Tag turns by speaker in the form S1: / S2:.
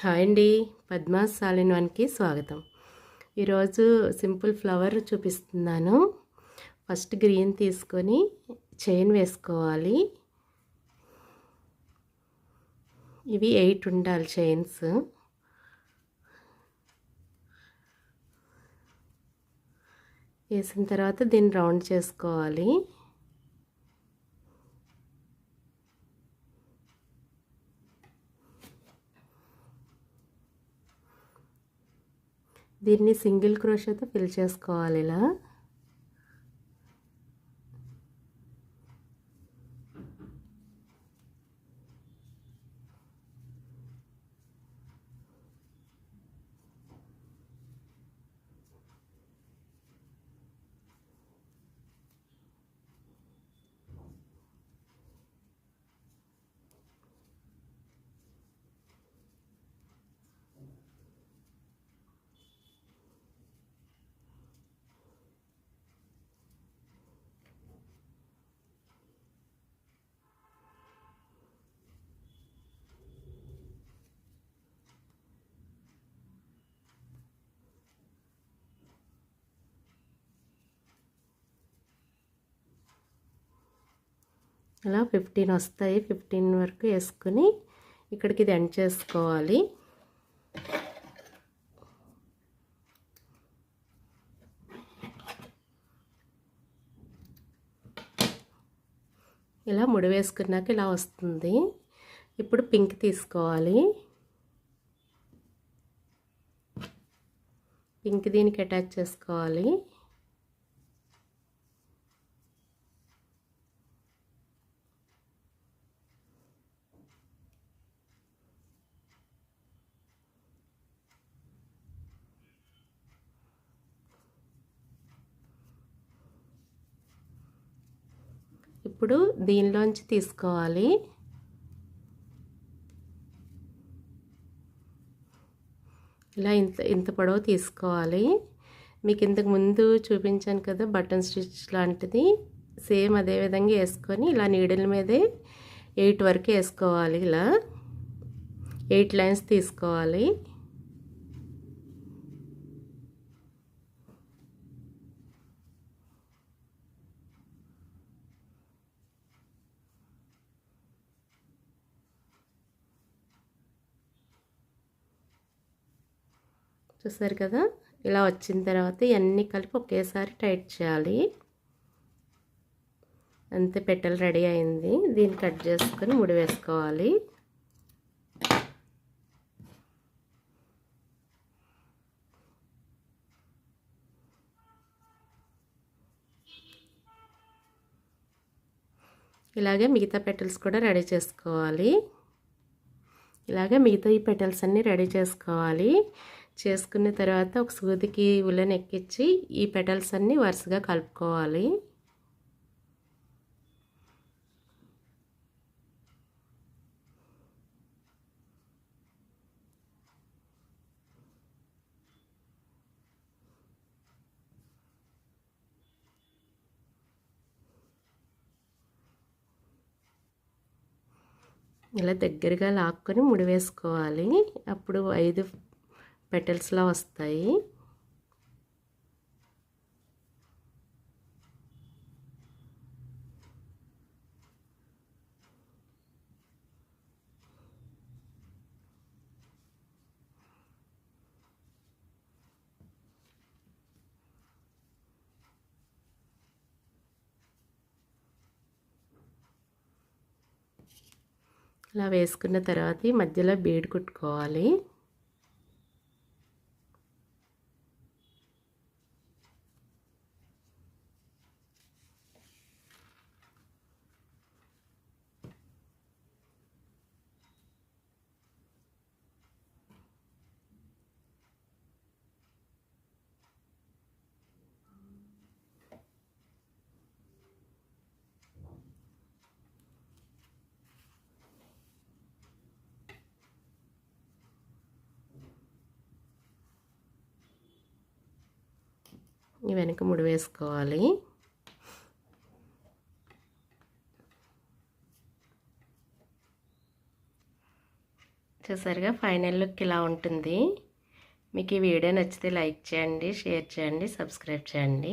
S1: Hi అండి, పద్మాస్ సాలిన్ వన్కి స్వాగతం. ఈరోజు సింపుల్ ఫ్లవర్ చూపిస్తున్నాను. ఫస్ట్ గ్రీన్ తీసుకొని చైన్ వేసుకోవాలి. ఇవి 8 ఉండాలి చైన్స్. వేసిన తర్వాత దీన్ని రౌండ్ చేసుకోవాలి. దీన్ని సింగిల్ క్రోషేతో ఫిల్ చేసుకోవాలి. ఇలా అలా 15 వస్తాయి. 15 వరకు వేసుకుని ఇక్కడికి ఇది ఎండ్ చేసుకోవాలి. ఇలా ముడి వేసుకున్నాక ఇలా వస్తుంది. ఇప్పుడు పింక్ తీసుకోవాలి. పింక్ దీనికి అటాచ్ చేసుకోవాలి. ఇప్పుడు దీనిలోంచి తీసుకోవాలి. ఇలా ఇంత పొడవు తీసుకోవాలి. మీకు ఇంతకు ముందు చూపించాను కదా బటన్ స్టిచ్ లాంటిది, సేమ్ అదే విధంగా వేసుకొని ఇలా నీడిల్ మీదే 8 వరకు వేసుకోవాలి. ఇలా 8 లైన్స్ తీసుకోవాలి. చూసారు కదా, ఇలా వచ్చిన తర్వాత ఇవన్నీ కలిపి ఒకేసారి టైట్ చేయాలి. అంతే, పెటల్ రెడీ అయింది. దీన్ని కట్ చేసుకొని ముడి వేసుకోవాలి. ఇలాగే మిగతా పెటల్స్ కూడా రెడీ చేసుకోవాలి. ఇలాగే మిగతా ఈ పెటల్స్ అన్నీ రెడీ చేసుకోవాలి. చేసుకున్న తర్వాత ఒక సూదికి ఉలెన్ ఎక్కించి ఈ పెటల్స్ అన్నీ వరుసగా కలుపుకోవాలి. ఇలా దగ్గరగా లాక్కొని ముడి వేసుకోవాలి. అప్పుడు 5 పెటల్స్లా వస్తాయి. ఇలా వేసుకున్న తర్వాత ఈ మధ్యలో బీడ్ కుట్టుకోవాలి. ఈ వెనక ముడి వేసుకోవాలి. చూసారుగా ఫైనల్ లుక్ ఇలా ఉంటుంది. మీకు ఈ వీడియో నచ్చితే లైక్ చేయండి, షేర్ చేయండి, సబ్స్క్రైబ్ చేయండి.